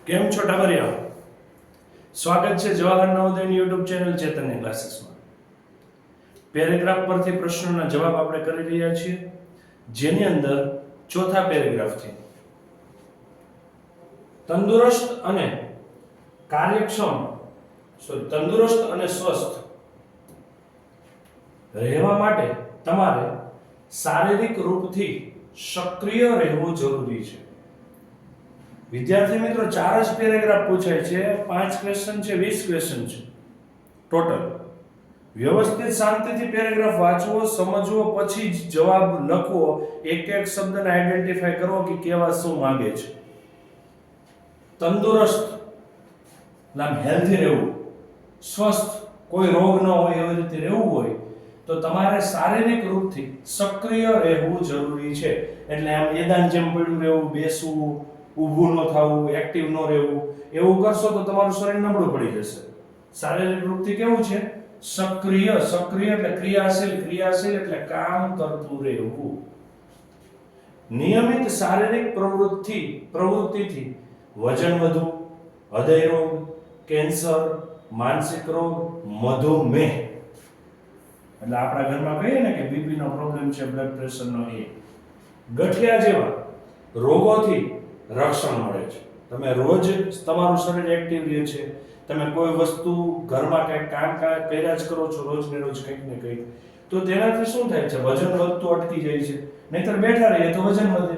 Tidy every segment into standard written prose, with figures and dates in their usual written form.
કેમ છો ટાબરિયા? સ્વાગત છે જવાહર નવોદયની યુટ્યુબ ચેનલ ચેતનની ક્લાસીસમાં. પેરેગ્રાફ પરથી પ્રશ્નોના જવાબ આપણે કરી રહ્યા છીએ, જેની અંદર ચોથા પેરેગ્રાફથી તંદુરસ્ત અને સ્વસ્થ રહેવા માટે તમારે શારીરિક રૂપથી સક્રિય રહેવું જરૂરી છે. વિદ્યાર્થી મિત્રો, 4 જ પેરેગ્રાફ પૂછાય છે, 5 ક્વેશ્ચન છે, 20 ક્વેશ્ચન છે ટોટલ. વ્યવસ્થિત શાંતિથી પેરેગ્રાફ વાંચવો, સમજવો, પછી જ જવાબ લખવો, એક એક શબ્દને આઈડેન્ટિફાઈ કરવો કે કેવા શું માંગે છે. તંદુરસ્ત નામ હેલ્ધી રહેવું, સ્વસ્થ કોઈ રોગ ન હોય એવી રીતે રહેવું હોય તો તમારે શારીરિક રૂપથી સક્રિય રહેવું જરૂરી છે. એટલે આમ એદાન જેમ પડ્યું રહેવું, બેસવું, ઊભું ન થવું, એક્ટિવ ન રહેવું, એવું કરશો તો તમારું શરીર નબળું પડી જશે. શારીરિક રૂપથી કેવું છે? સક્રિય એટલે ક્રિયાશીલ એટલે કામ કરતું રહેવું. નિયમિત શારીરિક પ્રવૃત્તિથી વજન વધવું, હૃદય રોગ, કેન્સર, માનસિક રોગ, મધુમેહ, એટલે આપણા ઘરમાં કહીએ ને કે બીપી નો પ્રોબ્લેમ છે, બ્લડ પ્રેશર નો, એ ગઠિયા જેવા રોગોથી રક્ષણ મળે છે. તમે રોજ તમારું શરીર એક્ટિવ રહે છે, તમે કોઈ વસ્તુ ઘરમાં કંઈક કામ કર્યા જ કરો છો રોજ ને રોજ કંઈક ને કંઈક, તો તેનાથી શું થાય છે? વજન વધતું અટકી જાય છે. નહીતર બેઠા રહીએ તો વજન વધે,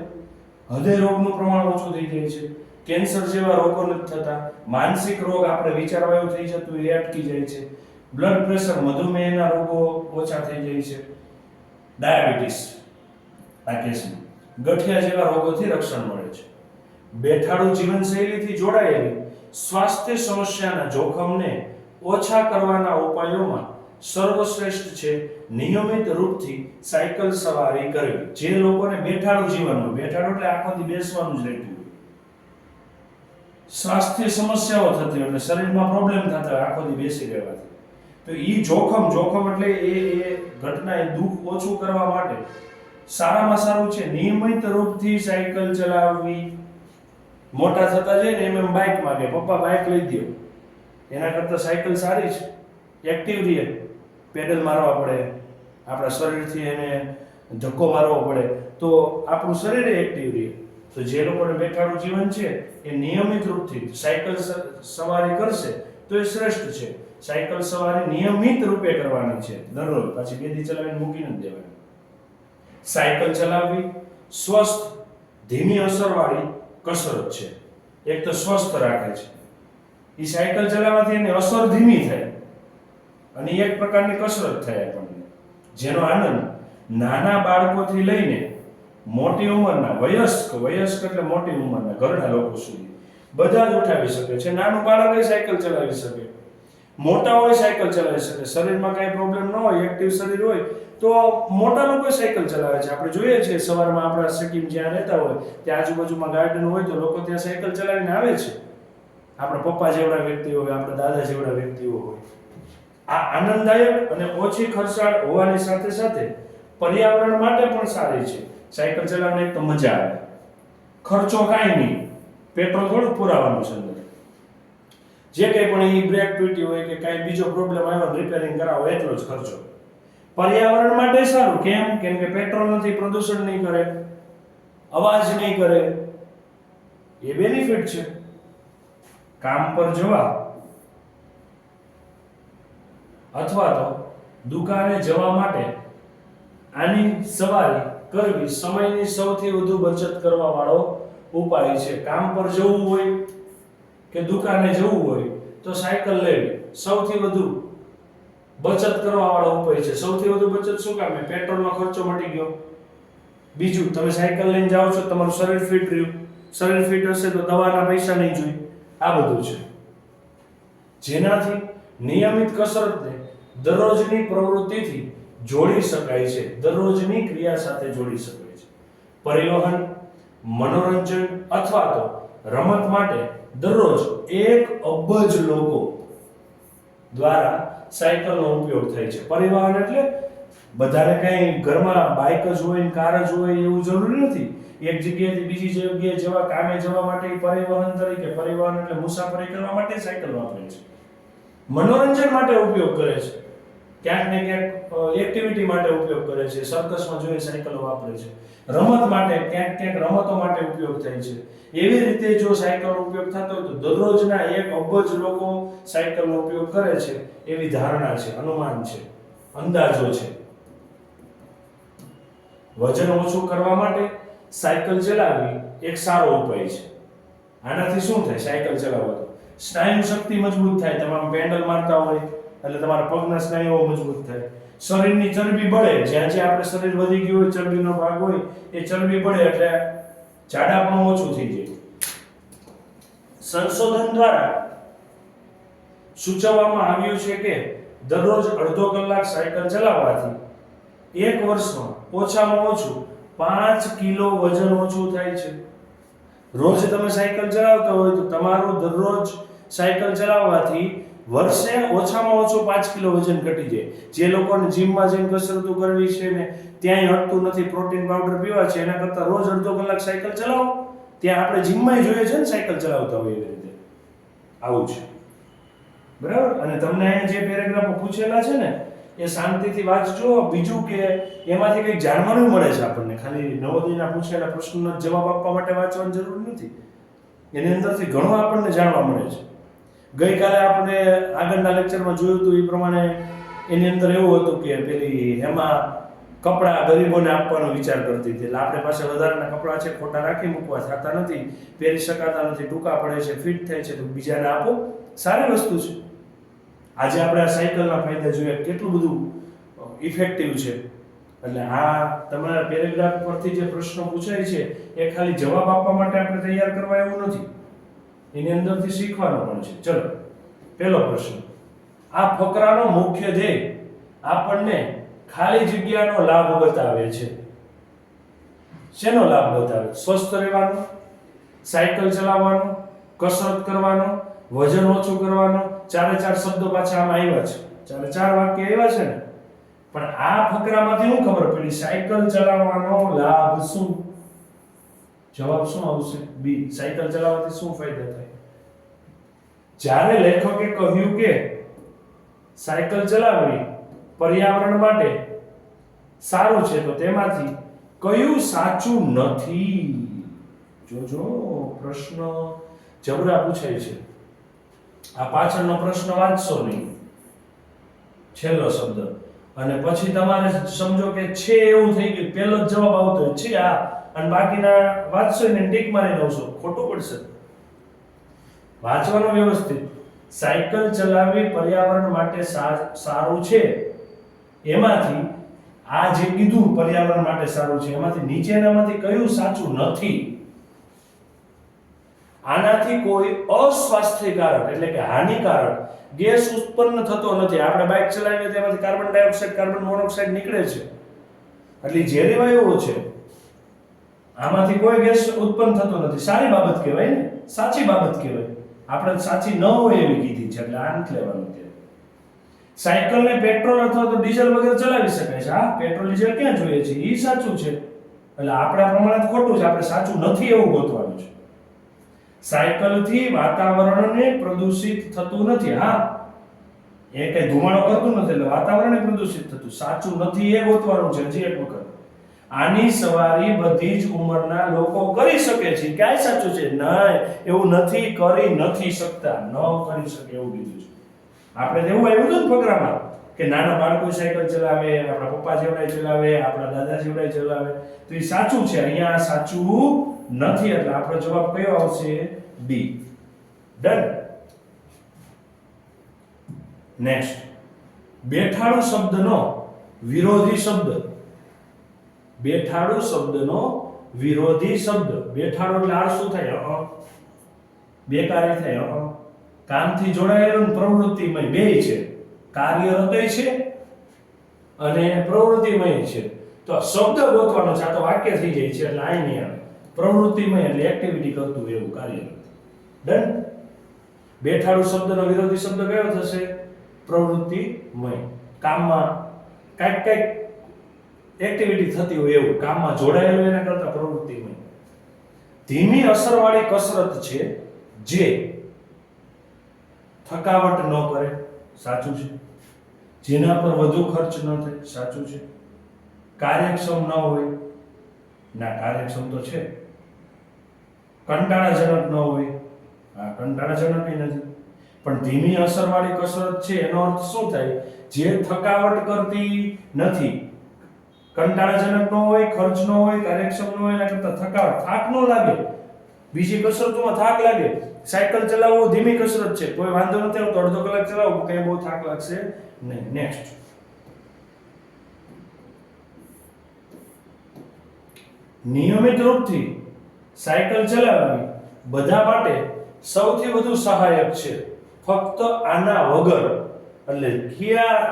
હૃદય રોગનું પ્રમાણ ઓછું થઈ જાય છે, કેન્સર જેવા રોગો નથી થતા, માનસિક રોગ આપણે વિચારવાયું થઈ જતું એ અટકી જાય છે, બ્લડ પ્રેશર, મધુમેહના રોગો ઓછા થઈ જાય છે, ડાયાબિટીસ આ કેસમાં, ગઠિયા જેવા રોગોથી રક્ષણ મળે છે. બેઠાડું જીવનશૈલીથી જોડાયેલી સ્વાસ્થ્ય સમસ્યાના જોખમને ઓછા કરવાના ઉપાયોમાં સર્વશ્રેષ્ઠ છે નિયમિત રૂપથી સાયકલ સવારી કરવી. જે લોકોને બેઠાડું જીવન હોય, બેઠાડું એટલે આખો દી બેસવાનું જ રહેતું હોય, સ્વાસ્થ્ય સમસ્યાઓ થતી હોય એટલે શરીરમાં પ્રોબ્લેમ થતા હોય આખો દી બેસી રહેવાથી, તો ઈ જોખમ એટલે એ ઘટના, એ દુઃખ ઓછું કરવા માટે સારામાં સારું છે નિયમિત રૂપથી સાયકલ ચલાવવી. મોટા થતા જાય ને એમ બાઇક માંગે, પપ્પા બાઇક લઈ દો, એના કરતાં સાયકલ સારી છે, એક્ટિવ રહીએ, પેડલ મારવા પડે, આપણા શરીરથી એને ધક્કો મારવો પડે તો આપણું શરીર એક્ટિવ રહે. તો જે લોકોને બેઠાડું જીવન છે એ નિયમિત રૂપથી સાયકલ સવારી કરશે તો એ શ્રેષ્ઠ છે. સાયકલ સવારી નિયમિત રૂપે કરવાની છે, દરરોજ, પાછી 2 દી ચલાવીને મૂકી નથી દેવાની. સાયકલ ચલાવવી સ્વસ્થ, ધીમી અસરવાળી કસરત છે. એક તો સ્વસ્થ રાખે છે, એ સાયકલ ચલાવવાથી એની અસર ધીમી થાય અને એક પ્રકારની કસરત થાય આપણને, જેનો આનંદ નાના બાળકોથી લઈને મોટી ઉંમરના વયસ્ક એટલે મોટી ઉંમરના ઘરના લોકો સુધી બધા જ ઉઠાવી શકે છે. નાનું બાળક સાયકલ ચલાવી શકે, મોટા હોય સાયકલ ચલાવી શકે, શરીરમાં કાંઈ પ્રોબ્લેમ ન હોય, એક્ટિવ શરીર હોય તો મોટા લોકો સાયકલ ચલાવે છે. આપણે જોઈએ છીએ સવારમાં આપણા સિટીમાં જ્યાં રહેતા હોય ત્યાં આજુબાજુમાં ગાર્ડન હોય તો લોકો ત્યાં સાયકલ ચલાવીને આવે છે. આપણા પપ્પા જેવડા વ્યક્તિઓ હોય, આપણા દાદા જેવડા વ્યક્તિઓ હોય. આ આનંદદાયક અને ઓછી ખર્ચાળ હોવાની સાથે સાથે પર્યાવરણ માટે પણ સારી છે. સાયકલ ચલાવવાની એક તો મજા આવે, ખર્ચો કાંઈ નહીં, પેટ્રોલ થોડું પુરાવાનું છે અંદર, જે કંઈ પણ એ બ્રેક તૂટી હોય કે કાંઈ બીજો પ્રોબ્લેમ આવ્યો રિપેરિંગ કરાવો એટલો જ ખર્ચો. પર્યાવરણ માટે સારું, કેમ કે પેટ્રોલ નથી, પ્રદૂષણ નહીં કરે, અવાજ નહીં કરે, એ બેનિફિટ છે. કામ પર જવા અથવા તો દુકાને જવા માટે આની સવારી કરવી સમયની સૌથી વધુ બચત કરવા વાળો ઉપાય છે. કામ પર જવું હોય કે દુકાને જવું હોય તો સાયકલ લેવી સૌથી વધુ બચત કરવા વાળો ઉપાય છે. સૌથી વધુ બચત શું કામ? પેટ્રોલનો ખર્ચો મટી ગયો. બીજું, તમે સાયકલ લઈને જાઓ છો, તમારું શરીર ફિટ રહ્યું, શરીર ફિટ હશે તો દવાના પૈસા નહીં જોઈએ. આ બધું છે, જેનાથી નિયમિત કસરતને દરરોજની પ્રવૃત્તિથી જોડી શકાય છે, દરરોજની ક્રિયા સાથે જોડી શકાય છે. પરિવહન, મનોરંજન અથવા તો રમત માટે દરરોજ 1 અબજ લોકો દ્વારા સાયકલનો ઉપયોગ થાય છે. પરિવહન એટલે બધાને કઈ ઘરમાં બાઇક જ હોય ને કાર જ હોય એવું જરૂરી નથી. એક જગ્યાએથી બીજી જગ્યાએ જવા, કામે જવા માટે પરિવહન તરીકે, પરિવહન એટલે મુસાફરી કરવા માટે સાયકલ વાપરે છે. મનોરંજન માટે ઉપયોગ કરે છે, ક્યાંક ને ક્યાંક એક્ટિવિટી માટે ઉપયોગ કરે છે. સર્કસમાં જોઈએ સાયકલો વાપરે છે. રમત માટે ક્યાંક ક્યાંક રમતો માટે ઉપયોગ થાય છે. એવી રીતે જો સાયકલનો ઉપયોગ થતો હોય તો દરરોજના 1 અબજ લોકો સાયકલનો ઉપયોગ કરે છે એવી ધારણા છે, અનુમાન છે, અંદાજો છે. વજન ઓછું કરવા માટે સાયકલ ચલાવવી એક સારો ઉપાય છે. આનાથી શું થાય? સાયકલ ચલાવવાથી સ્નાયુ શક્તિ મજબૂત થાય. તમામ પેડલ મારતા હોય એટલે તમારા પગના સ્નાયુઓ મજબૂત થાય. શરીરની ચરબી બળે. જ્યાં જ્યાં આપણે શરીર વધી ગયું હોય, ચરબીનો ભાગ હોય, એ ચરબી બળે એટલે જાડાપણું ઓછું થઈ જાય. સંશોધન દ્વારા સૂચવવામાં આવ્યું છે કે દરરોજ અડધો કલાક સાયકલ ચલાવવાથી 1 વર્ષમાં ઓછામાં ઓછું 5 કિલો વજન ઓછું થાય છે. રોજ તમે સાયકલ ચલાવતા હોય તો તમારું દરરોજ સાયકલ ચલાવવાથી વર્ષે ઓછામાં ઓછું 5 કિલો વજન ઘટી જાય. જે લોકોને જીમમાં જઈને કસરતો કરવી છે ને ત્યાંય હટતું નથી, પ્રોટીન પાવડર પીવા છે, એના કરતાં રોજ અડધો કલાક સાયકલ ચલાવો. ત્યાં આપણે જીમમાં જોઈએ છે ને સાયકલ ચલાવતા હોય એવી રીતે. આવું છે, બરાબર. અને તમને અહીંયા જે પેરેગ્રાફો પૂછેલા છે ને એ શાંતિથી વાંચજો. બીજું કે એમાંથી કંઈક જાણવાનું મળે છે આપણને. ખાલી નવોદયના પૂછેલા પ્રશ્નોના જવાબ આપવા માટે વાંચવાની જરૂર નથી. એની અંદરથી ઘણું આપણને જાણવા મળે છે. ગઈકાલે આપણે આગળના લેક્ચરમાં જોયું હતું એ પ્રમાણે એની અંદર એવું હતું કે પેલી એમાં કપડાં ગરીબોને આપવાનો વિચાર કરતી હતી. એટલે આપણે પાસે વધારાના કપડાં છે, ખોટા રાખી મૂકવા થતા નથી, પહેરી શકાતા નથી, ટૂંકા પડે છે, ફિટ થાય છે, તો બીજાને આપો. સારી વસ્તુ છે. આજે આપણે આ સાયકલના ફાયદા જોઈએ, કેટલું બધું ઇફેક્ટિવ છે. એટલે આ તમારા પેરેગ્રાફ પરથી જે પ્રશ્નો પૂછાય છે એ ખાલી જવાબ આપવા માટે આપણે તૈયાર કરવા એવું નથી, એની અંદરથી શીખવાનું પણ છે. ચલો, પહેલો પ્રશ્ન. આ ફકરાનો મુખ્ય ધ્યેય આપણને ખાલી જગ્યાનો લાભ બતાવે છે. શેનો લાભ બતાવે? સ્વસ્થ રહેવાનો, સાયકલ ચલાવવાનો, કસરત કરવાનો, વજન ઓછું કરવાનો. 4 શબ્દો પાછા આમાં આવ્યા છે, 4 વાક્ય આવ્યા છે ને. પણ આ ફકરામાંથી શું ખબર પડી? સાયકલ ચલાવવાનો લાભ શું? જવાબ શું આવશે? બી. સાયકલ ચલાવવાથી શું ફાયદા થાય? જ્યારે લેખકે કહ્યું કે સાયકલ ચલાવવી પર્યાવરણ માટે સારું છે તો તેમાંથી કયું સાચું નથી? જોજો, પ્રશ્ન જબરા પૂછાય છે. આ પાછળનો પ્રશ્ન વાંચશો નહીં, છેલ્લો શબ્દ, અને પછી તમારે સમજો કે છે એવું થઈ ગયું, પહેલો જ જવાબ આવતો હોય છે આ, અને બાકીના વાંચશો ને ટીક મારીને આવશો, ખોટું પડશે. વાંચવાનું વ્યવસ્થિત. સાયકલ ચલાવવી પર્યાવરણ માટે સારું છે, એમાંથી આ જે કીધું પર્યાવરણ માટે સારું છે એમાંથી નીચેનામાંથી કયું સાચું નથી? આનાથી કોઈ અસ્વાસ્થ્યકારક એટલે કે હાનિકારક ગેસ ઉત્પન્ન થતો નથી. આપણે બાઇક ચલાવીએ તેમાંથી કાર્બન ડાયોક્સાઇડ, કાર્બન મોનોક્સાઇડ નીકળે છે, એટલે ઝેરી વાયુઓ છે. આમાંથી કોઈ ગેસ ઉત્પન્ન થતો નથી. સારી બાબત કહેવાય ને, સાચી બાબત કહેવાય. આપણે સાચી ન હોય એવી કીધી છે એટલે આ નથી લેવાનું. સાયકલને પેટ્રોલ અથવા તો ડીઝલ વગર ચલાવી શકાય છે. હા, પેટ્રોલ ડીઝલ ક્યાં જોઈએ છે? એ સાચું છે. એટલે આપણા પ્રમાણે ખોટું છે, આપણે સાચું નથી એવું ગોતવાનું છે. સાયકલથી વાતાવરણને પ્રદૂષિત થતું નથી. હા, એ કઈ ધુમાડો કરતું નથી એટલે વાતાવરણને પ્રદૂષિત થતું. સાચું નથી એ ગોતવાનું છે. હજી એક વખત, આની સવારી બધી જ ઉંમરના લોકો કરી શકે છે. ક્યાંય સાચું છે? નહીં, એવું નથી, કરી નથી શકતા, ન કરી શકે એવું કીધું છે. આપણે એવું આવ્યું હતું ને ફકરામાં કે નાના બાળકો સાયકલ ચલાવે, આપણા પપ્પા જેવડાય ચલાવે, આપણા દાદા જેવડાય ચલાવે, તો એ સાચું છે. અહીંયા સાચું નથી, એટલે આપણો જવાબ કયો આવશે? ડી. ડન. નેક્સ્ટ, બેઠાડું શબ્દનો વિરોધી શબ્દ. બેઠાડું શબ્દનો વિરોધી શબ્દ. બેઠાડું એટલે આળસુ થાય, બેકારી થાય, કામથી જોડાયેલું પ્રવૃત્તિમય બેય છે, કાર્યરતય છે અને પ્રવૃત્તિમય છે. તો શબ્દ ગોતવાનો છે. આ તો વાક્ય થઈ જાય છે એટલે આ નહીં આવે. પ્રવૃત્તિમય એટલે એક્ટિવિટી કરતું એવું, કાર્યરત. ડન. બેઠાડું શબ્દનો વિરોધી શબ્દ કયો થશે? પ્રવૃત્તિમય. કામમાં કાંઈક એક્ટિવિટી થતી હોય એવું, કામમાં જોડાયેલું એના કરતા પ્રવૃત્તિમાં. ધીમી અસરવાળી કસરત છે જે થકાવટ ન કરે, સાચું છે. જેના પર વધુ ખર્ચ ન થાય, સાચું છે. કાર્યક્ષમ ન હોય, ના કાર્યક્ષમ તો છે. કંટાળાજનક ન હોય, હા કંટાળાજનક નથી. પણ ધીમી અસરવાળી કસરત છે એનો અર્થ શું થાય? જે થકાવટ કરતી નથી, કંટાળાજનક ન હોય, ખર્ચ ન હોય, કાર્યક્ષમ ન હોય, એના કરતા થાક ન લાગે. બીજી કસરતોમાં થાક લાગે. સાયકલ ચલાવવો ધીમી કસરત છે, કોઈ વાંધો નથી આવતો, અડધો કલાક ચલાવો કઈ બહુ થાક લાગશે નહીં. નેક્સ્ટ, નિયમિત રૂપથી સાયકલ ચલાવવી બધા માટે સૌથી વધુ સહાયક છે. ફક્ત આના વગર, એટલે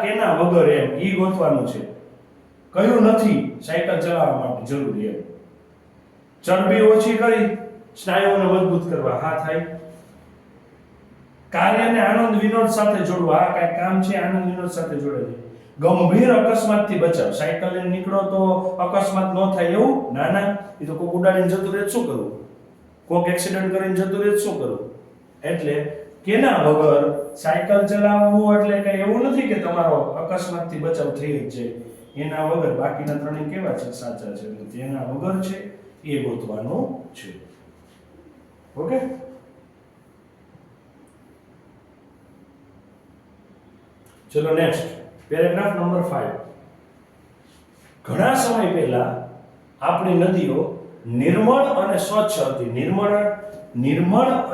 કેના વગર એમ ઈ ગોતવાનું છે. કયું નથી સાયકલ ચલાવવા માટે જરૂરી એમ? ચરબી ઓછી કરી સ્નાયુઓને મજબૂત કરવા, હા થાય. કાર્યને આનંદ વિનોદ સાથે જોડવા, આ કઈ કામ છે આનંદ વિનોદ સાથે જોડે છે. ગંભીર અકસ્માતથી બચાવ, સાયકલ લઈને નીકળો તો અકસ્માત ન થાય એવું? ના ના, એ તો કોક ઉડાડીને જતું રહે શું કરવું, કોક એક્સિડન્ટ કરીને જતું રહે શું કરવું. એટલે કેના વગર સાયકલ ચલાવવું એટલે કઈ એવું નથી કે તમારો અકસ્માતથી બચાવ થઈ જ જાય. એના વગર બાકીના ત્રણેય કેવા છે? સાચા છે. એટલે જેના વગર છે એ ગોતવાનું છે. ઓકે, ચલો નેક્સ્ટ, પેરેગ્રાફ નંબર 5. ઘણા સમય પહેલા આપણી નદીઓ નિર્મળ અને સ્વચ્છ હતી. નિર્મળ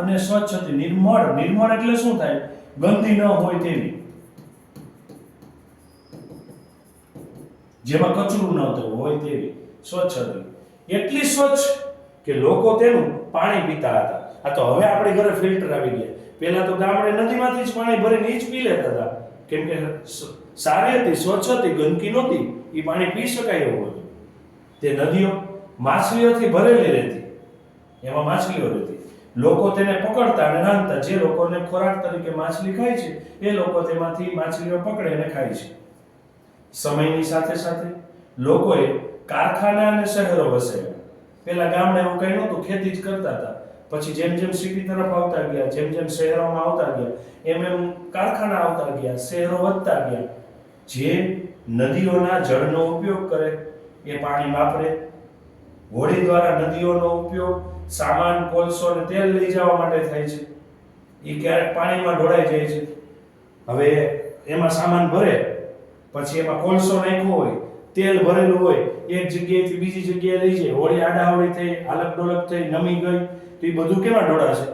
અને સ્વચ્છ હતી. નિર્મળ એટલે શું થાય? ગંદી ન હોય તેવી, જેમાં કચરું ન હોય તેવી સ્વચ્છ હતી. એટલી સ્વચ્છ કે લોકો તેનું પાણી પીતા હતા. આ તો હવે આપણી ઘરે ફિલ્ટર આવી ગયા. પહેલા તો ગામડે નદીમાંથી જ પાણી ભરીને જ પી લેતા હતા, કેમ કે સારી હતી, સ્વચ્છ હતી, ગંદકી નહોતી, એ પાણી પી શકાય એવું હતું. તે નદીઓ માછલીઓથી ભરેલી રહેતી, એમાં માછલીઓ રહેતી. લોકો તેને પકડતા અને રાંધતા. જે લોકોને ખોરાક તરીકે માછલી ખાય છે એ લોકો તેમાંથી માછલીઓ પકડે અને ખાય છે. સમયની સાથે સાથે લોકોએ કારખાના અને શહેરો વસાવ્યા. પહેલા ગામડે એવું કંઈ નહોતું, ખેતી જ કરતા હતા. પછી જેમ જેમ સિટી તરફ આવતા ગયા, જેમ જેમ શહેરોમાં આવતા ગયા, એમ એમ કારખાના આવતા ગયા, શહેરો વધતા ગયા. જે નદીઓના જળનો ઉપયોગ કરે એ પાણી વાપરે. હોડી દ્વારા નદીઓનો ઉપયોગ સામાન, કોલસો અને તેલ લઈ જવા માટે થાય છે. એ ક્યારેક પાણીમાં ઢોળાઈ જાય છે. હવે એમાં સામાન ભરે, પછી એમાં કોલસો નાખ્યો હોય, તેલ ભરેલું હોય, એક જગ્યાએથી બીજી જગ્યાએ લઈ જાય. હોડી આડાવડી થઈ, આલક ડોલક થઈ, નમી ગઈ, તો એ બધું કેમાં ઢોળાશે?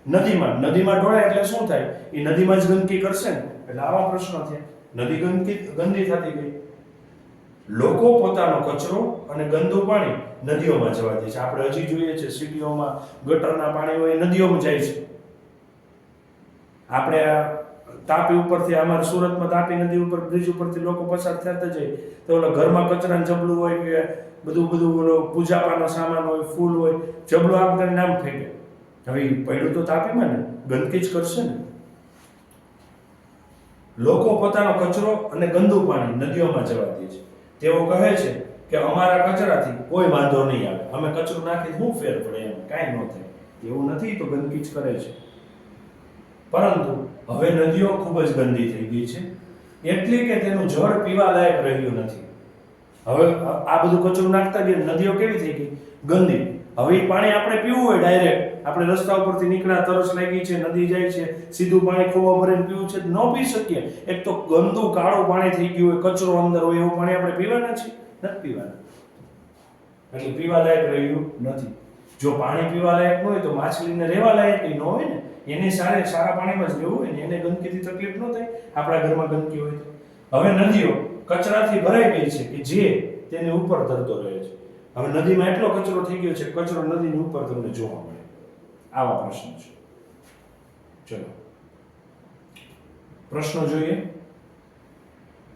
નદીમાં. નદીમાં ઢોળાય એટલે શું થાય? એ નદીમાં જ ગંદકી કરશે ને. એટલે આવા પ્રશ્નો થયા. નદી ગંદી થતી ગઈ. લોકો પોતાનો કચરો અને ગંદુ પાણી નદીઓમાં જવા દે છે. આપણે હજી જોઈએ છે સિટીઓમાં ગટરના પાણી હોય નદીઓમાં જાય છે. આપણે તાપી ઉપરથી, અમારા સુરતમાં તાપી નદી ઉપર બ્રિજ ઉપરથી લોકો પસાર થતા જાય તો ઓલા ઘરમાં કચરાનું જબલું હોય કે બધું ઓલો પૂજાપાનો સામાન હોય, ફૂલ હોય, જબલું આમ કરીને નામ થઈ ગયું. હવે પહેલું તો તાપીમાં ને ગંદકી જ કરશે ને. લોકો પોતાનો કચરો અને ગંદુ પાણી નદીઓમાં જવા દે છે. તેઓ કહે છે કે અમારા કચરાથી કોઈ વાંધો નહીં આવે, અમે કચરો નાખી શું ફેર પડે, એમ કાંઈ ન થાય. એવું નથી, તો ગંદકી જ કરે છે. પરંતુ હવે નદીઓ ખૂબ જ ગંદી થઈ ગઈ છે, એટલી કે તેનું જળ પીવા લાયક રહ્યું નથી. હવે આ બધું કચરો નાખતા ગયા, નદીઓ કેવી થઈ ગઈ? ગંદી. હવે એ પાણી આપણે પીવું હોય ડાયરેક્ટ, આપણે રસ્તા ઉપરથી નીકળ્યા, તરસ લાગી છે, નદી જાય છે, સીધું પાણી ખોવા ભરીને પીવું છે, ન પી શકીએ. એક તો ગંદુ કાળું પાણી થઈ ગયું હોય, કચરો અંદર હોય, એવું પાણી આપણે પીવાના છીએ? નથી પીવાના. એટલે પીવા લાયક રહ્યું નથી. જો પાણી પીવા લાયક ન હોય તો માછલીને રહેવા લાયક ન હોય ને. એને સારા પાણીમાં જ રહેવું હોય ને, એને ગંદકીથી તકલીફ ન થાય. આપણા ઘરમાં ગંદકી હોય તો. હવે નદીઓ કચરાથી ભરાઈ ગઈ છે કે જે તેની ઉપર તરતો રહે છે. હવે નદીમાં એટલો કચરો થઈ ગયો છે, કચરો નદીની ઉપર તમને જોવા મળે. આવા પ્રશ્ન છે. ચલો પ્રશ્નો જોઈએ.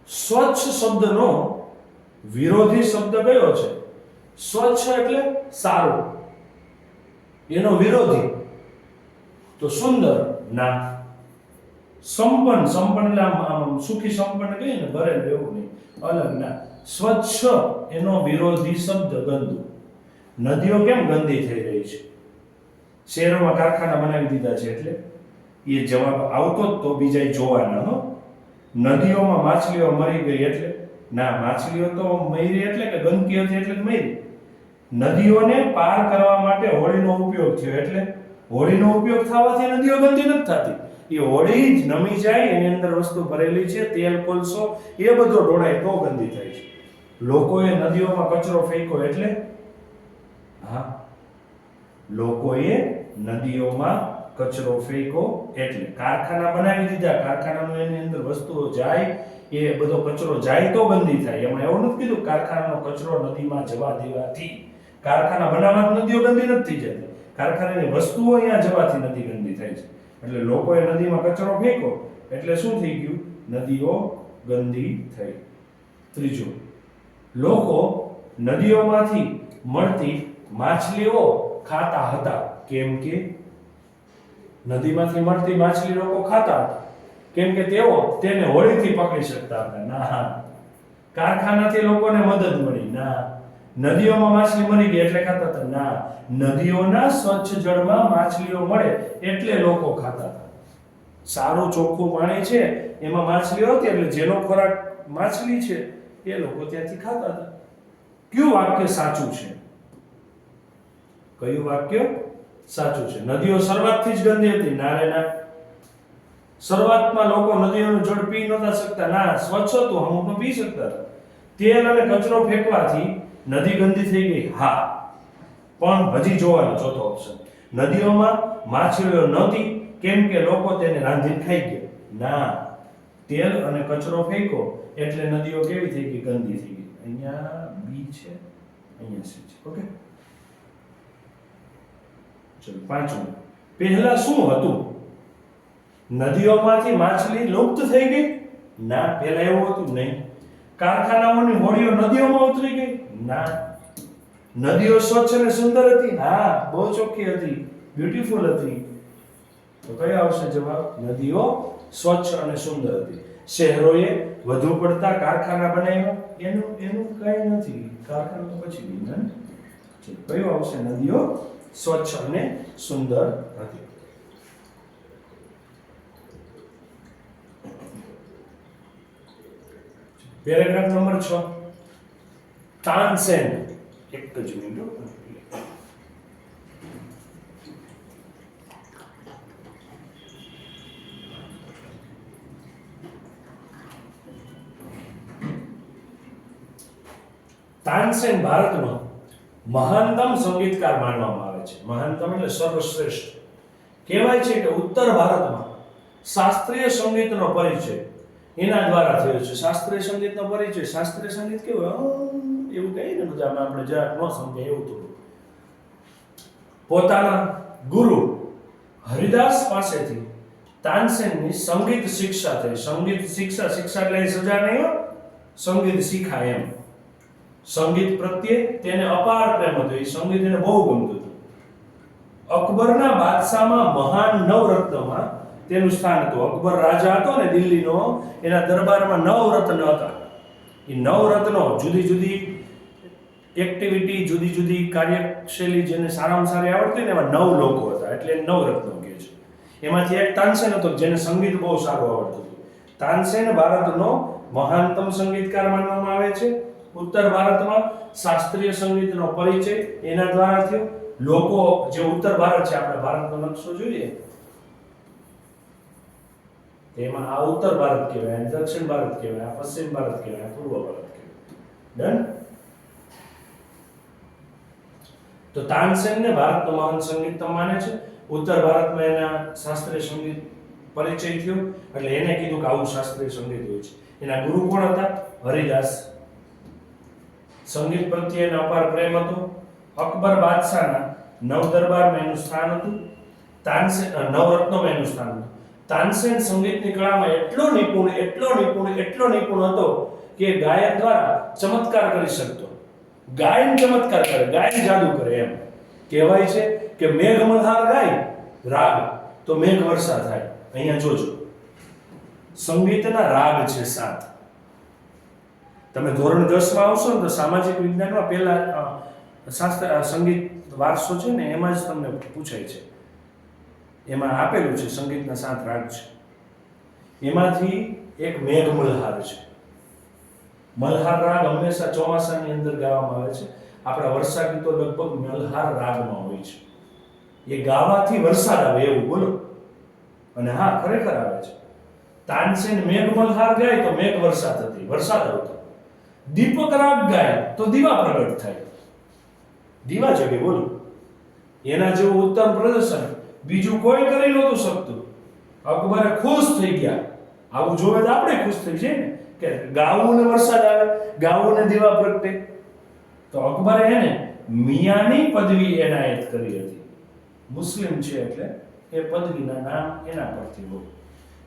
સ્વચ્છ શબ્દનો વિરોધી શબ્દ કયો છે? સ્વચ્છ એટલે સારું, એનો વિરોધી તો સુંદર ના. સંપન્ન એટલે આમ સુખી સંપન્ન કહીએ ને, ભરેલું એવું નહીં, અલગ ના. સ્વચ્છ એનો વિરોધી શબ્દ ગંદુ. નદીઓ કેમ ગંદી થઈ રહી છે? શહેરોમાં કારખાના બનાવી દીધા છે એટલે એ જવાબ આવતો જ તો બીજા જોવાના. હો, નદીઓમાં માછલીઓ મરી ગઈ એટલે ના, માછલીઓ તો મરી એટલે કે ગંદકી હતી એટલે જ મરી. નદીઓને પાર કરવા માટે હોળીનો ઉપયોગ થયો એટલે હોળીનો ઉપયોગ થવાથી નદીઓ ગંદી નથી થતી. એ હોળી જ નમી જાય, એની અંદર વસ્તુ ભરેલી છે, તેલ કોલસો એ બધો ઢોળાય તો ગંદી થાય છે. લોકોએ નદીઓમાં કચરો ફેંક્યો એટલે હા, લોકોએ નદીઓમાં કચરો ફેંક્યો એટલે કારખાના બનાવી દીધા. કારખાનાનું એની અંદર વસ્તુઓ જાય, એ બધો કચરો જાય તો ગંદી થાય. એમાં એવું નથી કીધું કારખાનાનો કચરો નદીમાં જવા દેવાથી. કારખાના બનાવવાથી નદીઓ ગંદી નથી થઈ જતી, કારખાનાની વસ્તુઓ અહીંયા જવાથી નદી ગંદી થાય છે. એટલે લોકોએ નદીમાં કચરો ફેંક્યો એટલે શું થઈ ગયું? નદીઓ ગંદી થઈ. ત્રીજું, લોકો નદીઓમાંથી મળતી માછલીઓ ખાતા હતા. કેમ કે નદીમાંથી મળતી માછલી લોકો ખાતા હતા કેમ કે તેઓ તેને હોળીથી પકડી શકતા હતા. ના, કારખાનાથી લોકોને મદદ મળી. ના, નદીઓમાં માછલી મરી ગઈ એટલે ખાતા હતા. ના, નદીઓના સ્વચ્છ જળમાં માછલીઓ મળે એટલે લોકો ખાતા હતા. સારું ચોખ્ખું પાણી છે, એમાં માછલીઓ હતી એટલે જેનો ખોરાક માછલી છે એ લોકો ત્યાંથી ખાતા હતા. કયું વાક્ય સાચું છે? કયું વાક્ય સાચું છે? નદીઓ શરૂઆતથી જ ગંદી હતી. ના રે ના, શરૂઆતમાં લોકો નદીઓનું જળ પી નહોતા શકતા. ના, સ્વચ્છ હતું, અમુક પી શકતા હતા. તેલ અને કચરો ફેંકવાથી નદી ગંદી થઈ ગઈ. હા, પણ હજી જોવાનો ચોથો ઓપ્શન, નદીઓમાં માછલીઓ નહોતી કેમ કે લોકો તેને રાંધીને ખાઈ ગયા. ના, તેલ અને કચરો ફેંકો એટલે નદીઓ કેવી થઈ ગઈ? ગંદી થઈ ગઈ. અહીંયા બી છે, અહીંયા સી છે. ઓકે, ચલો પાંચમું, પહેલા શું હતું? નદીઓમાંથી માછલી લુપ્ત થઈ ગઈ? ના, પહેલા એવું હતું નહીં. કારખાનાઓની હોડીઓ નદીઓમાં ઉતરી ગઈ? ના. નદીઓ સ્વચ્છ અને સુંદર હતી? હા, બહુ ચોખ્ખી હતી, બ્યુટીફુલ હતી. તો કયો આવશે જવાબ? નદીઓ સ્વચ્છ અને સુંદર હતી. શહેરોએ વધુ પડતા કારખાના બનાવ્યા? એનું કઈ નથી, કારખાના તો પછી બન્યા. કયો આવશે? નદીઓ સ્વચ્છ અને સુંદર હતી. Paragraph number 6, Tansen. એક જ મિનિટ. તાનસેન ભારતનો મહાનતમ સંગીતકાર માનવામાં આવે છે. મહાનતમ એટલે સર્વશ્રેષ્ઠ. કહેવાય છે કે ઉત્તર ભારતમાં શાસ્ત્રીય સંગીતનો પરિચય એના દ્વારા થયો છે. શાસ્ત્રીય સંગીતનો પરિચય, શાસ્ત્રીય સંગીત કેવું એવું કહીએ ને બધા આપણે જરાક ન સમજાય એવું થોડું. પોતાના ગુરુ હરિદાસ પાસેથી તાનસેનની સંગીત શિક્ષા થઈ. સંગીત શિક્ષા એટલે સજા નહીં, સંગીત શીખાય એમ. સંગીત પ્રત્યે તેને અપાર પ્રેમ હતો. એ સંગીત એને બહુ ગમતું હતું. અકબરના બાદશાહમાં મહાન નવરત્નમાં તેનું સ્થાન હતું. અકબર રાજા હતો ને દિલ્હીનો, એના દરબારમાં નવરત્ન હતા. એ નવરત્નો જુદી જુદી એક્ટિવિટી, જુદી જુદી કાર્યશૈલી જેને સારામાં સારી આવડતી ને એમાં 9 લોકો હતા, એટલે નવરત્નો કહે છે. એમાંથી એક તાનસેન હતો જેને સંગીત બહુ સારું આવડતું હતું. તાનસેન ભારતનો મહાનતમ સંગીતકાર માનવામાં આવે છે. ઉત્તર ભારતમાં શાસ્ત્રીય સંગીતનો પરિચય એના દ્વારા થયો. લોકો જે ઉત્તર ભારત છે, આપણે ભારતનો નકશો જોઈએ તેમાં આ ઉત્તર ભારત કહેવાય, દક્ષિણ ભારત કહેવાય, આ પશ્ચિમ ભારત કહેવાય, પૂર્વ ભારત કહેવાય. ડન. તો તાનસેનને ભારતનો મહાન સંગીતજ્ઞ માને છે. ઉત્તર ભારતમાં એના શાસ્ત્રીય સંગીત પરિચય થયો એટલે એને કીધું કે આવું શાસ્ત્રીય સંગીત હોય છે. એના ગુરુ કોણ હતા? હરિદાસ. સંગીત પ્રત્યે એનો અપાર પ્રેમ હતો. અકબર બાદશાહના નવ દરબારમાં એનું સ્થાન હતું. તાનસેન નવરત્નોમાં એનું સ્થાન હતું. તાનસેન સંગીતની કળામાં એટલો નિપુણ હતો કે ગાયન દ્વારા ચમત્કાર કરી શકતો. ગાયન ચમત્કાર કરે, ગાયન જાદુ કરે. એમ કહેવાય છે કે મેઘમલ્હાર ગાય રાગ તો મેઘ વર્ષા થાય. અહીંયા જોજો, સંગીતના રાગ છે 7. તમે ધોરણ 10 માં આવશો ને તો સામાજિક વિજ્ઞાનમાં પહેલા સંગીત વારસો છે ને એમાં જ તમને પૂછાય છે. એમાં આપેલું છે સંગીતના 7 રાગ છે. એમાંથી એક મેઘ મલ્હાર છે. મલ્હાર રાગ હંમેશા ચોમાસાની અંદર ગાવામાં આવે છે. આપણા વર્ષા ગીતો લગભગ મલ્હાર રાગમાં હોય છે. એ ગાવાથી વરસાદ આવે એવું બોલો. અને હા, ખરેખર આવે છે. તાનસેન મેઘ મલ્હાર ગાય તો મેઘ વરસાદ હતી, વરસાદ આવતો. દીપક રાગ ગાય તો દીવા પ્રગટ થાય, દીવા જગે બોલો. એના જેવું ઉત્તમ પ્રદર્શન બીજું કોઈ કરી નહોતું શકતું. અકબરે ખુશ થઈ ગયા. આવું જોવે તો આપણે ખુશ થઈ જઈએ ને કે ગાવું ને વરસાદ આવે, ગાવું ને દીવા પ્રગટે. તો અકબરે એને મિયાની પદવી એનાયત કરી હતી. મુસ્લિમ છે એટલે એ પદવીના નામ એના પરથી હોય.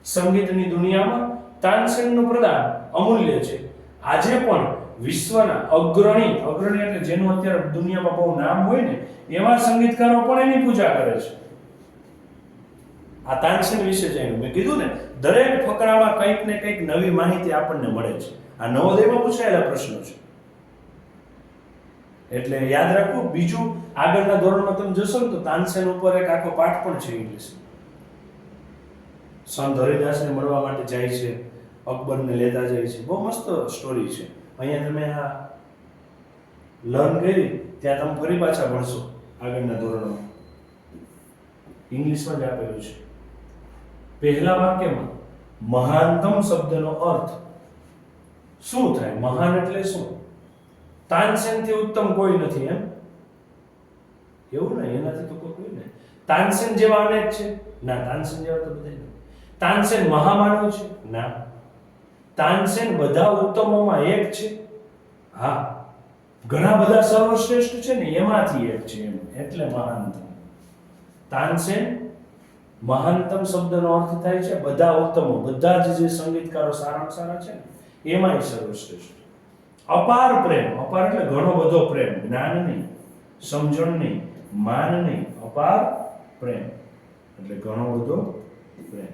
સંગીતની દુનિયામાં તાનસેનનું પ્રદાન અમૂલ્ય છે. આજે પણ વિશ્વના અગ્રણી એટલે જેનું અત્યારે દુનિયામાં બહુ નામ હોય ને એવા સંગીતકારો પણ એની પૂજા કરે છે. આ તાનસેન વિશે જાણ્યું. મેં કીધું ને, દરેક ફકરામાં કંઈક ને કંઈક નવી માહિતી આપણને મળે છે. આ નવોદયમાં પૂછાયેલા પ્રશ્નો છે. એટલે યાદ રાખવું. બીજું, આગળના ધોરણમાં તમે જશો ને તો તાનસેન ઉપર એક આખો પાઠ પણ છે ઇંગ્લિશ. સંત હરિદાસને મળવા માટે જાય છે, અકબરને લેતા જાય છે. બહુ મસ્ત સ્ટોરી છે. અહીંયા તમે આ લર્ન કરી ત્યાં તમે ફરી પાછા ભણશો આગળના ધોરણોમાં. ઇંગ્લિશમાં જ આપેલું છે. પહેલા વાક્યમાં મહાનતમ શબ્દનો અર્થ શું થાય? મહાન એટલે શું? તાનસેનથી ઉત્તમ કોઈ નથી એમ? એવું નહીં, એનાથી તો કોઈ નહીં. તાનસેન જેવા અનેક છે? ના, તાનસેન જેવા તો બધા નહીં. તાનસેન મહામાનવ છે? ના. તાનસેન બધા ઉત્તમોમાં એક છે? હા. ઘણા બધા સર્વશ્રેષ્ઠ છે ને એમાંથી એક છે એમ, એટલે મહાનતમ. તાનસેન મહાનતમ શબ્દનો અર્થ થાય છે બધા ઉત્તમો, બધા જ જે સંગીતકારો સારામાં સારા છે ને એમાંય સર્વશ્રેષ્ઠ. અપાર પ્રેમ, અપાર એટલે ઘણો બધો પ્રેમ, જ્ઞાન નહીં, સમજણ નહીં, માન નહીં, અપાર પ્રેમ એટલે ઘણો બધો પ્રેમ.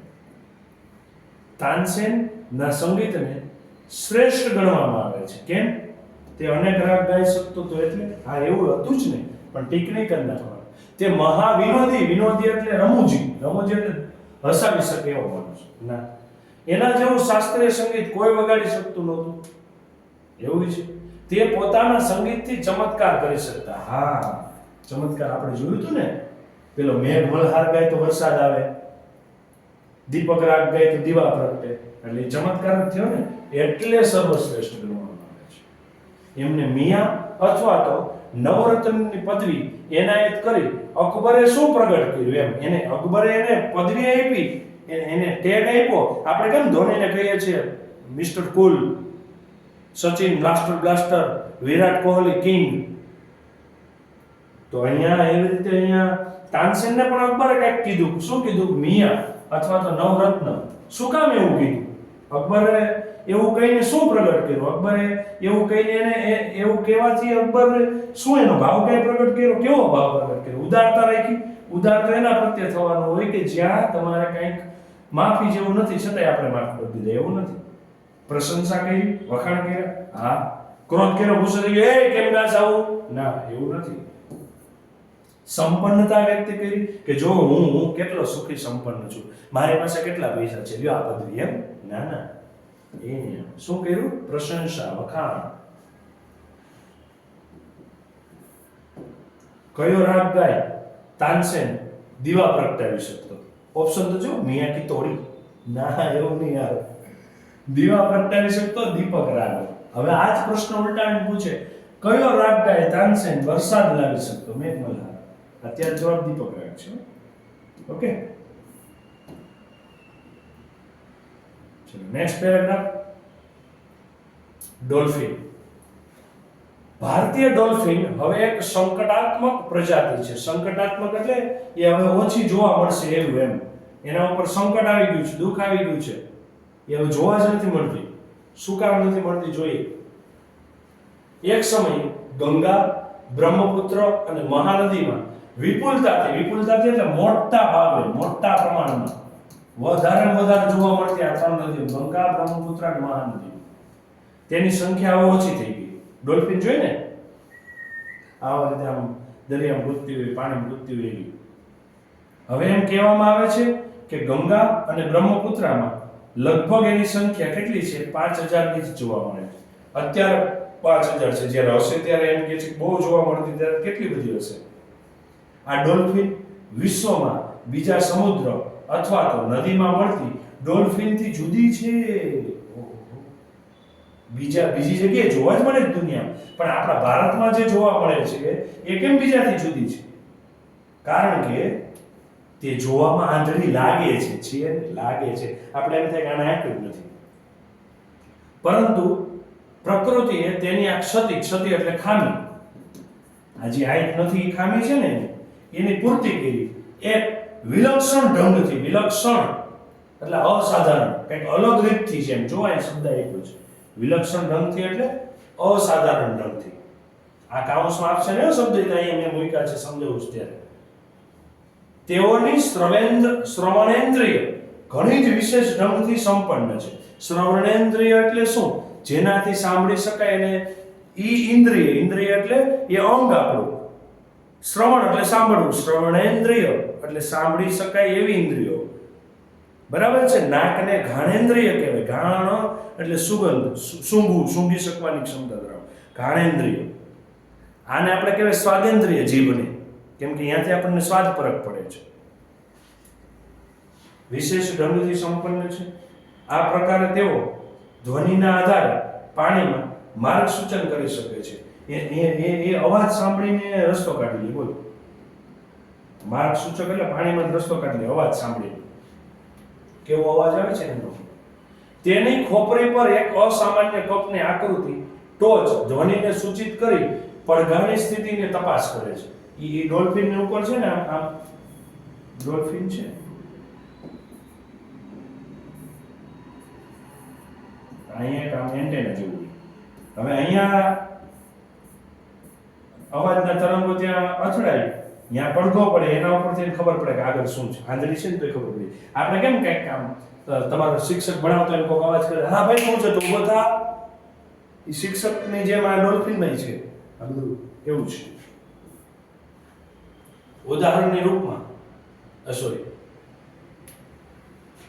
તાનસેનના સંગીતને શ્રેષ્ઠ ગણવામાં આવે છે. કેમ? તે અનેક રાગ ગાઈ શકતો તો એટલે. હા, એવું હતું જ ને, પણ ટેકનિક જ ના હોય. તે વિનોદી એટલે રમૂજી એટલે હસાવી શકે એવો માણસ. ના, એના જેવું શાસ્ત્રીય સંગીત કોઈ વગાડી શકતું નહોતું. એવું છે. તે પોતાના સંગીતથી ચમત્કાર કરી શકતા. હા, ચમત્કાર આપણે જોયું હતું ને, પેલો મેઘ મલ્હાર ગાય તો વરસાદ આવે, દીપક રાગ ગાય તો દીવા પ્રગટે. એટલે ચમત્કાર જ થયો ને, એટલે સર્વશ્રેષ્ઠ ગણવામાં આવે છે. એમને મિયા અથવા તો નવરત્નની પદવી એનાયત કરી અકબરે શું પ્રગટ કર્યું એમ. અકબરે એને પદવી આપી, એને ટેગ આપ્યો. આપણે કેમ ધોનીને કહીએ છીએ મિસ્ટર કુલ, સચિન બ્લાસ્ટર, વિરાટ કોહલી કિંગ. તો અહીંયા એવી રીતે અહીંયા તાનસેનને પણ અકબરે કંઈક કીધું. શું કીધું? મિયા અથવા તો નવરત્ન. શું કામ એવું કીધું? અકબરે એવું કહીને શું પ્રગટ કર્યું? અકબરે એવું કહીને એને એવું કહેવાથી અકબરે શું એનો ભાવ કઈ પ્રગટ કર્યો? કેવો ભાવ પ્રગટ કર્યો? ઉદારતા રાખી. ઉદારતા એના પ્રત્યે થવાનું હોય કે જ્યાં તમારે કંઈક માફી જેવું નથી છતાંય આપણે માફ કરી દીધા, એવું નથી. પ્રશંસા કરી, વખાણ કર્યા, હા. ક્રોધ કર્યો, ગુસ્સો થઈ ગયો, એ કેમ ના જાવું? ના, એવું નથી. સંપન્નતા વ્યક્ત કરી કે જો હું કેટલો સુખી સંપન્ન છું, મારી પાસે કેટલા પૈસા છે, લ્યો આ પદવી એમ. ના ના, એ નહીં. શું કર્યું? પ્રશંસા, વખાણ. કયો રાગ ગાય તાનસેન દીવા પ્રગટાવી શકતો? ઓપ્શન તો જો, મિયા કી તોડી. ના, એવું નહીં યાર. દીવા પ્રગટાવી શકતો દીપક રાગ. હવે આ જ પ્રશ્ન ઉલટાવીને પૂછે, કયો રાગ ગાય તાનસેન વરસાદ લાવી શકતો? મેઘ મલ્હાર. અત્યારે જવાબ દીપક રાગ છે. ઓકે, ચલો નેક્સ્ટ પેરેગ્રાફ. ડોલ્ફિન. ભારતીય ડોલ્ફિન હવે એક સંકટાત્મક પ્રજાતિ છે. સંકટાત્મક એટલે એ હવે ઓછી જોવા મળશે એવું એમ. એના ઉપર સંકટ આવી ગયું છે, દુઃખ આવી ગયું છે. એ હવે જોવા જ નથી મળતી. શું કામ નથી મળતી? જોઈએ. એક સમય ગંગા, બ્રહ્મપુત્ર અને મહાનદીમાં વિપુલતાથી એટલે મોટા ભાગે, મોટા પ્રમાણમાં વધારે જોવા મળતી આ ત્રણ નદીઓ, ગંગા, બ્રહ્મપુત્ર અને મહાનદી. તેની સંખ્યા ઓછી થઈ ગઈ. ડોલ્ફિન જોઈ ને આવા રીતે આમ દરિયામાં કૂદતી હોય, પાણીમાં કૂદતી હોય એવી. હવે એમ કહેવામાં આવે છે કે ગંગા અને બ્રહ્મપુત્રામાં લગભગ એની સંખ્યા કેટલી છે? 5000 ની જ જોવા મળે છે. અત્યારે 5000 છે, જ્યારે હશે ત્યારે એમ કે છે કે બહુ જોવા મળતી ત્યારે કેટલી બધી હશે. આ ડોલ્ફિન વિશ્વમાં બીજા સમુદ્ર અથવા તો નદીમાં મળતી ડોલ્ફિનથી જુદી છે. બીજી જગ્યાએ જોવા જ મળે દુનિયામાં, પણ આપણા ભારતમાં જે જોવા મળે છે એ કેમ બીજાથી જુદી છે? કારણ કે તે જોવામાં આંધળી લાગે છે લાગે છે. આપણે એમ થાય કે આને આંખ્યું જ નથી, પરંતુ પ્રકૃતિએ તેની આ ક્ષતિ એટલે ખામી, આ જે આંખ નથી એ ખામી છે ને, એની પૂર્તિ કરી એક વિલક્ષણ ઢંગથી. વિલક્ષણ એટલે અસાધારણ, કંઈક અલગ રીતથી છે. એમ જોવાય શબ્દ એટલો છે. વિલક્ષણ ઢંગથી એટલે અસાધારણ ઢંગથી. આ કાઉન્સમાં આપશે ને શબ્દ અહીંયા મેં મૂક્યા છે, સમજાવું છું ત્યારે. તેઓની શ્રવણેન્દ્રિય ઘણી જ વિશેષ ઢંગથી સંપન્ન છે. શ્રવણેન્દ્રિય એટલે શું? જેનાથી સાંભળી શકાય. અને ઇન્દ્રિય એટલે એ અંગ આપણું. શ્રવણ એટલે સાંભળવું, શ્રવણેન્દ્રિય એટલે સાંભળી શકાય એવી ઇન્દ્રિયો. બરાબર છે? નાકને ઘાણેન્દ્રિય કહેવાય. ઘાણ એટલે સુગંધ, સૂંઘી શકવાની ક્ષમતા ધરાવે, ઘાણેન્દ્રિય. આને આપણે કહેવાય સ્વાદેન્દ્રિય, જીભને, કેમ કે અહીંયાથી આપણને સ્વાદ પરખ પડે છે. વિશેષ ઢંગથી સંપન્ન છે. આ પ્રકારે તેઓ ધ્વનિના આધારે પાણીમાં માર્ગ સૂચન કરી શકે છે. એ અવાજ સાંભળીને રસ્તો કાઢી લે. બોલો, માર્ગ સૂચક એટલે પાણીમાં રસ્તો કાઢી લે અવાજ સાંભળીને. કેવો અવાજ આવે છે એનો. તેની ખોપરી પર એક અસામાન્ય કપની આકૃતિ ટોચ ધ્વનિને સૂચિત કરી પડઘાની સ્થિતિને તપાસ કરે છે. એ ડોલ્ફિન ની ઉપર છે ને, આમ ડોલ્ફિન છે, અહીંયા એક આમ એન્ટેના જેવું. હવે અહીંયા અવાજના તરંગો ત્યાં અથડાય, ત્યાં પડઘો પડે, એના ઉપરથી ખબર પડે કે આગળ શું છે. આંધળી છે ને તો ખબર પડે. આપણે કેમ કંઈક કામ તમારો શિક્ષક ભણાવતો હોય કોઈ અવાજ કરે, હા ભાઈ શું છે તો ઊભો થા. એ શિક્ષકની જેમ આ ડોલ્ફિનમાં છે. આ બધું એવું છે. ઉદાહરણની રૂપમાં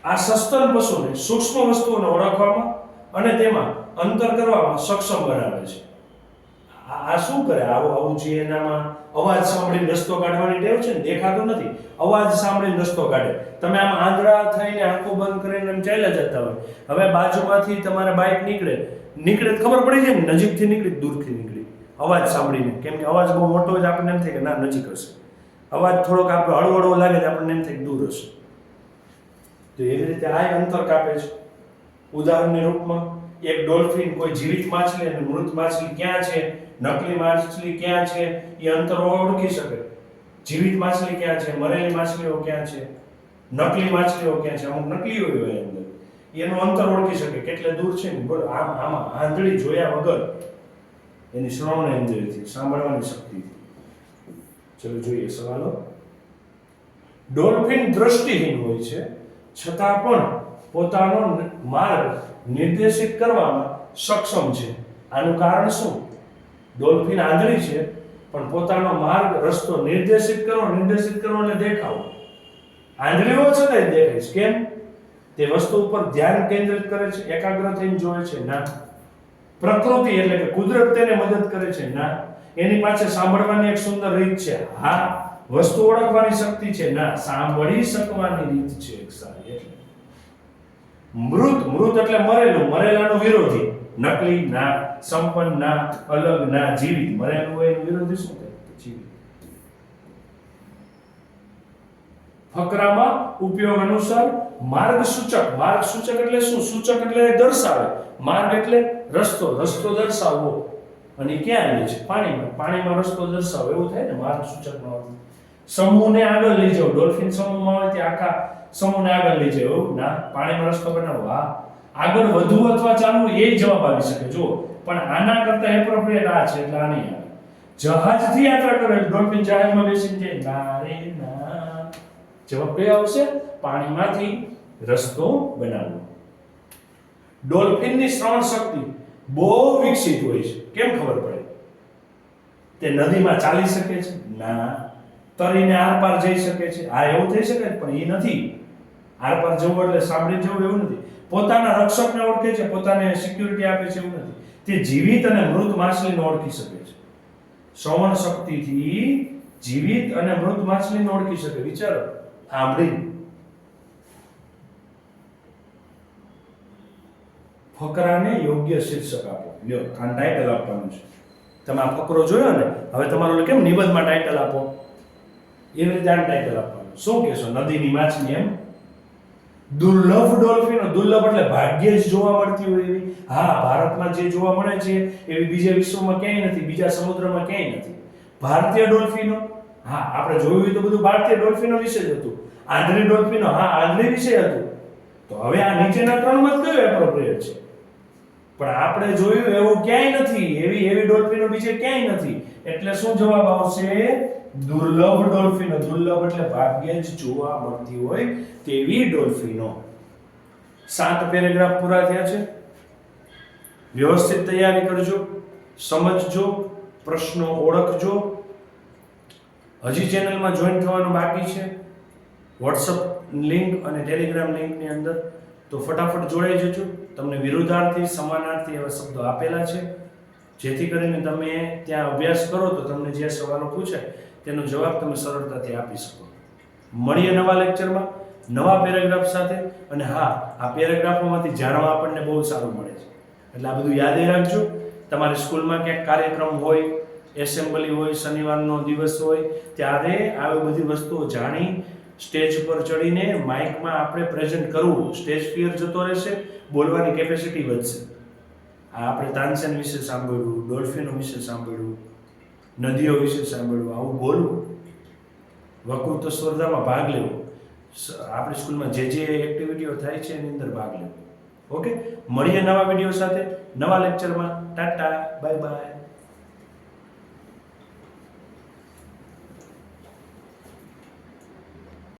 આ સસ્તન પશુને સૂક્ષ્મ વસ્તુઓને ઓળખવામાં અને તેમાં અંતર કરવામાં સક્ષમ બનાવે છે. આ શું કરે? આવું જે એનામાં અવાજ સાંભળીને રસ્તો કાઢવાની ટેવ છે ને, દેખાતું નથી, અવાજ સાંભળીને રસ્તો કાઢે. તમે આમ આંધળા થઈને આંખો બંધ કરીને એમ ચાલ્યા જતા હોય, હવે બાજુમાંથી તમારે બાઇક નીકળે ખબર પડી જાય ને, નજીકથી નીકળી દૂરથી નીકળી, અવાજ સાંભળીને. કેમ કે અવાજ બહુ મોટો હોય આપણને એમ થાય કે ના નજીક હશે, અવાજ થોડોક આપણે હળવો લાગે તો આપણને એમ થાય કે દૂર હશે. તો એવી રીતે આ અંતર કાપે છે. ઉદાહરણની રૂપમાં એક ડોલ્ફિન કોઈ જીવિત માછલી અને મૃત માછલી ક્યાં છે, નકલી માછલી ક્યાં છે, એ અંતર ઓળખી શકે. જીવિત માછલી ક્યાં છે, મરેલી માછલીઓ ક્યાં છે, નકલી માછલીઓ ક્યાં છે. અમુક નકલી હોય અંદર, એનું અંતર ઓળખી શકે કેટલે દૂર છે ને. બોલો, આમાં આંધળી જોયા વગર એની શ્રવણેન્દ્રિયથી, સાંભળવાની શક્તિથી. ચલો જોઈએ સવાલો. ડોલ્ફિન દ્રષ્ટિહીન હોય છે છતાં પણ પોતાનો માર્ગ નિર્દેશિત કરવામાં સક્ષમ છે. આનું કારણ શું? ડોલ્ફિન આંધળી છે પણ પોતાનો માર્ગ, રસ્તો નિર્દેશિત કરો એટલે દેખાવો. આંધળી હોય છે ને દેખાય છે. કેમ? તે વસ્તુ ઉપર ધ્યાન કેન્દ્રિત કરે છે, એકાગ્ર થઈને જોવે છે. ના. પ્રકૃતિ એટલે કે કુદરત તેને મદદ કરે છે. ના. એની પાસે સાંભળવાની એક સુંદર રીત છે. હા. વસ્તુ ઓળખવાની શક્તિ છે. ના. સાંભળી શકવાની રીત છે એક સારી. એટલે મૃત એટલે મરેલું, મરેલાનો વિરોધી. નકલી ના, સંપન્ન ના, અલગ ના, જીવિત. મરેલું હોય એનો વિરોધી શું થાય? જીવિત. ફકરામાં ઉપયોગ અનુસાર માર્ગ સૂચક એટલે શું? સૂચક એટલે દર્શાવે, માર્ગ એટલે રસ્તો દર્શાવવો. અને ક્યાં લે છે? પાણીમાં રસ્તો દર્શાવો, એવું થાય ને માર્ગ સૂચકનો અર્થ. સમૂહને આગળ લઈ જાવ. ડોલ્ફિન સમૂહમાં હોય ત્યાં આખા સમૂહને આગળ લઈ જાવ, એવું ના. પાણીમાં રસ્તો બનાવો. હા. આગળ વધવું અથવા ચાલવું એ જવાબ આવી શકે. જુઓ, પણ આના કરતા એપ્રોપ્રિએટ આ છે એટલે આ નહીં આવે. જહાજથી યાત્રા કરે, ડોલ્ફિન જહાજમાં બેસીને જાય. ના. જવાબ કયો આવશે? પાણીમાંથી રસ્તો બનાવવો. ડોલ્ફિનની શ્રવણ શક્તિ બહુ વિકસિત હોય છે. કેમ ખબર પડે? તે નદીમાં ચાલી શકે છે? ના. તરીને આરપાર જઈ શકે છે? હા, એવું થઈ શકે પણ એ નથી. આરપાર જવું એટલે સાંભળી જવું એવું નથી. પોતાના રક્ષકને ઓળખે છે, પોતાને સિક્યુરિટી આપે છે એવું નથી. તે જીવિત અને મૃત માછલીને ઓળખી શકે છે. શ્રવણ શક્તિથી જીવિત અને મૃત માછલીને ઓળખી શકે. વિચારો, સાંભળી. ફકરાને યોગ્ય શીર્ષક આપો. લ્યો, આ ટાઇટલ આપવાનું છે. તમે આ ફકરો જોયો ને, હવે તમારો કેમ નિબંધમાં ટાઇટલ આપો, એવી રીતે આ ટાઇટલ આપવાનું. શું કહેશો? નદીની માછલી એમ. દુર્લભ ડોલ્ફિનો. દુર્લભ એટલે ભાગ્યે જ જોવા મળતી હોય એવી. હા, ભારતમાં જે જોવા મળે છે એવી બીજા વિશ્વમાં ક્યાંય નથી, બીજા સમુદ્રમાં ક્યાંય નથી. ભારતીય ડોલ્ફિનો, હા, આપણે જોયું હોય તો બધું ભારતીય ડોલ્ફિનો વિશે જ હતું. આંધળી ડોલ્ફિનો, હા, આંધળી વિશે હતું. તો હવે આ નીચેના ત્રણમાં કયો એપ્રોપ્રિએટ છે? પણ આપણે જોયું એવું ક્યાંય નથી. એવી ડોલ્ફિનો બીજે ક્યાંય નથી. એટલે શું જવાબ આવશે? દુર્લભ ડોલ્ફિનો. દુર્લભ એટલે ભાગ્યે જ જોવા મળતી હોય તેવી ડોલ્ફિનો. 7 પેરેગ્રાફ પૂરા થયા છે. વ્યવસ્થિત તૈયારી કરજો, સમજજો, પ્રશ્નો ઓળખજો. હજી ચેનલમાં જોઈન થવાનું બાકી છે, વોટ્સઅપ લિંક અને ટેલિગ્રામ લિંકની અંદર, તો ફટાફટ જોડાઈ જજો. તમને વિરુદ્ધાર્થી, સમાનાર્થી એવા શબ્દો આપેલા છે, જેથી કરીને તમે ત્યાં અભ્યાસ કરો તો તમને જે સવાલો પૂછાય તેનો જવાબ તમે સરળતાથી આપી શકો. મળીએ નવા લેક્ચરમાં નવા પેરેગ્રાફ સાથે. અને હા, આ પેરેગ્રાફોમાંથી જાણવા આપણને બહુ સારું મળે છે. એટલે આ બધું યાદ રાખજો. તમારી સ્કૂલમાં ક્યાંક કાર્યક્રમ હોય, એસેમ્બલી હોય, શનિવારનો દિવસ હોય, ત્યારે આવી બધી વસ્તુઓ જાણી સ્ટેજ પર ચડીને માઇકમાં આપણે પ્રેઝન્ટ કરવું. સ્ટેજ ફિયર જતો રહેશે, બોલવાની કેપેસિટી વધશે. આ આપણે તાનસેન વિશે સાંભળ્યું, ડોલ્ફિનો વિશે સાંભળ્યું, નદીઓ વિશે સાંભળ્યું. આવું બોલવું, વક્તૃત્વ સ્પર્ધામાં ભાગ લેવો, આપણી સ્કૂલમાં જે એક્ટિવિટીઓ થાય છે એની અંદર ભાગ લેવો. ઓકે, મળીએ નવા વિડીયો સાથે, નવા લેક્ચરમાં. Tata, bye bye.